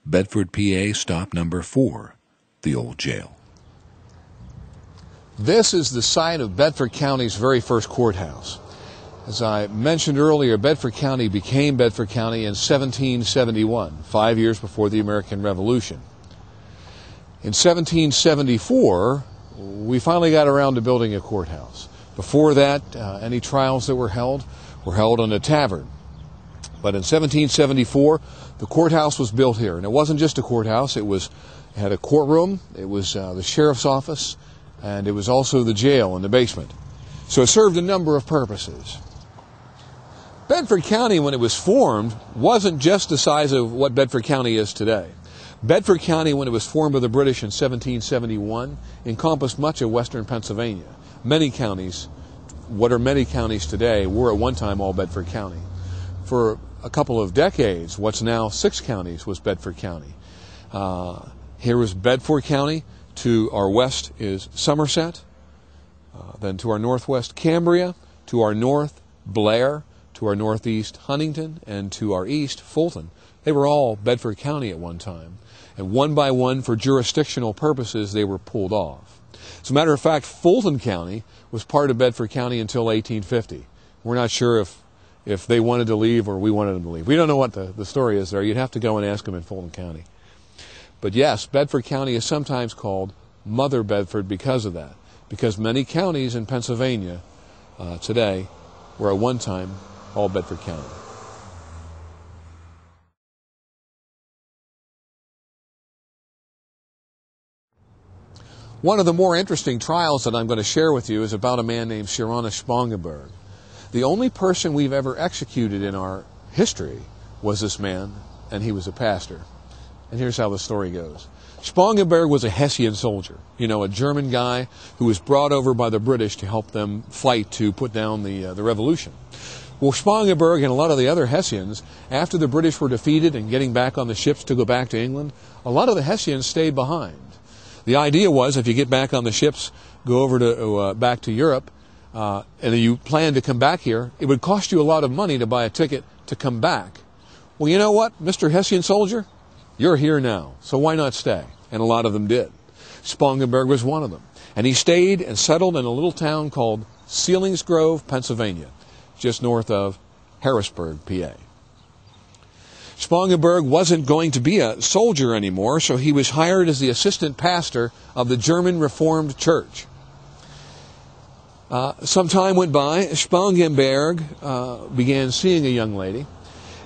Bedford, PA, stop number 4, the old jail. This is the site of Bedford County's very first courthouse. As I mentioned earlier, Bedford County became Bedford County in 1771, 5 years before the American Revolution. In 1774, we finally got around to building a courthouse. Before that, any trials that were held in a tavern. But in 1774, the courthouse was built here. And it wasn't just a courthouse. It had a courtroom, it was the sheriff's office, and it was also the jail in the basement. So it served a number of purposes. Bedford County, when it was formed, wasn't just the size of what Bedford County is today. Bedford County, when it was formed by the British in 1771, encompassed much of western Pennsylvania. Many counties, what are many counties today, were at one time all Bedford County. For a couple of decades, what's now 6 counties was Bedford County. Here is Bedford County. To our west is Somerset. Then to our northwest, Cambria. To our north, Blair. To our northeast, Huntington. And to our east, Fulton. They were all Bedford County at one time. And one by one, for jurisdictional purposes, they were pulled off. As a matter of fact, Fulton County was part of Bedford County until 1850. We're not sure if they wanted to leave or we wanted them to leave. We don't know what the story is there. You'd have to go and ask them in Fulton County. But yes, Bedford County is sometimes called Mother Bedford because of that. Because many counties in Pennsylvania today were at one time all Bedford County. One of the more interesting trials that I'm going to share with you is about a man named Sharonda Spangenberg. The only person we've ever executed in our history was this man, and he was a pastor. And here's how the story goes. Spangenberg was a Hessian soldier, a German guy who was brought over by the British to help them fight to put down the revolution. Well, Spangenberg and a lot of the other Hessians, after the British were defeated and getting back on the ships to go back to England, a lot of the Hessians stayed behind. The idea was, if you get back on the ships, go over to back to Europe, and you plan to come back here, it would cost you a lot of money to buy a ticket to come back. Well, you know what, Mr. Hessian soldier? You're here now, so why not stay? And a lot of them did. Spangenberg was one of them. And he stayed and settled in a little town called Selinsgrove, Pennsylvania, just north of Harrisburg, PA. Spangenberg wasn't going to be a soldier anymore, so he was hired as the assistant pastor of the German Reformed Church. Some time went by. Spangenberg began seeing a young lady.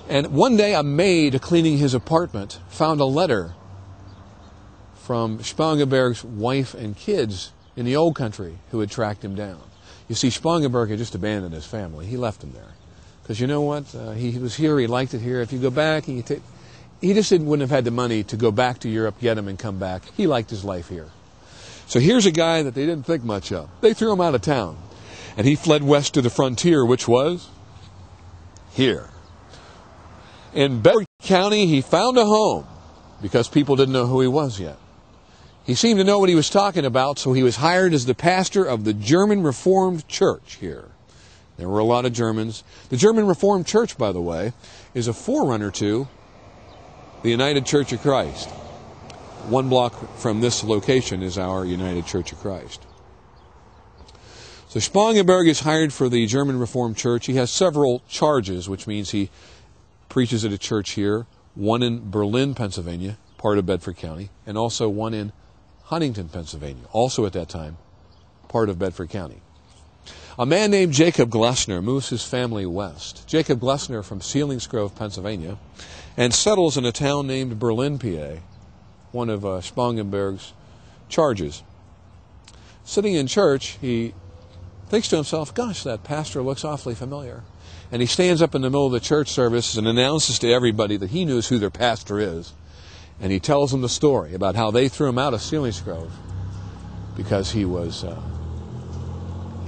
And one day a maid cleaning his apartment found a letter from Spangenberg's wife and kids in the old country who had tracked him down. You see, Spangenberg had just abandoned his family. He left them there. Because you know what? He was here. He liked it here. If you go back, he just wouldn't have had the money to go back to Europe, get him, and come back. He liked his life here. So here's a guy that they didn't think much of. They threw him out of town. And he fled west to the frontier, which was here. In Bedford County, he found a home because people didn't know who he was yet. He seemed to know what he was talking about, so he was hired as the pastor of the German Reformed Church here. There were a lot of Germans. The German Reformed Church, by the way, is a forerunner to the United Church of Christ. 1 block from this location is our United Church of Christ. So Spangenberg is hired for the German Reformed Church. He has several charges, which means he preaches at a church here, one in Berlin, Pennsylvania, part of Bedford County, and also one in Huntington, Pennsylvania, also at that time part of Bedford County. A man named Jacob Glessner moves his family west. Jacob Glessner from Selinsgrove, Pennsylvania, and settles in a town named Berlin, PA, one of Spangenberg's charges. Sitting in church, he thinks to himself, gosh, that pastor looks awfully familiar. And he stands up in the middle of the church service and announces to everybody that he knows who their pastor is. And he tells them the story about how they threw him out of Selinsgrove because he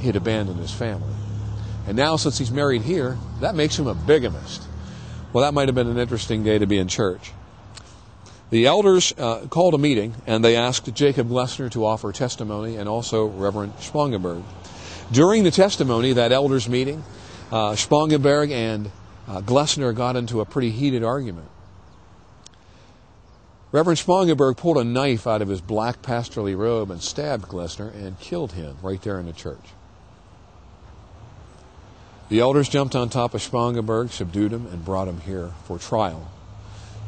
had abandoned his family. And now, since he's married here, that makes him a bigamist. Well, that might have been an interesting day to be in church. The elders called a meeting, and they asked Jacob Glessner to offer testimony, and also Reverend Spangenberg. During the testimony, that elders meeting, Spangenberg and Glessner got into a pretty heated argument. Reverend Spangenberg pulled a knife out of his black pastorally robe and stabbed Glessner and killed him right there in the church. The elders jumped on top of Spangenberg, subdued him, and brought him here for trial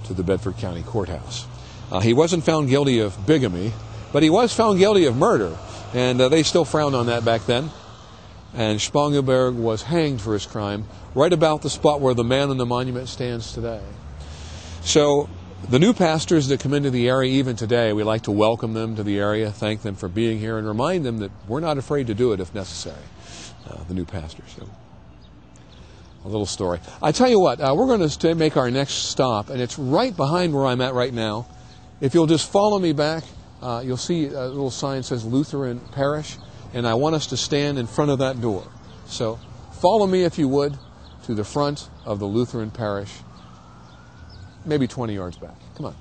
to the Bedford County Courthouse. He wasn't found guilty of bigamy, but he was found guilty of murder, and they still frowned on that back then. And Spangenberg was hanged for his crime right about the spot where the man on the monument stands today. So the new pastors that come into the area even today, we like to welcome them to the area, thank them for being here, and remind them that we're not afraid to do it if necessary, the new pastors. So, a little story. I tell you what, we're going to make our next stop, and it's right behind where I'm at right now. If you'll just follow me back, you'll see a little sign that says Lutheran Parish, and I want us to stand in front of that door. So follow me, if you would, to the front of the Lutheran Parish, maybe 20 yards back. Come on.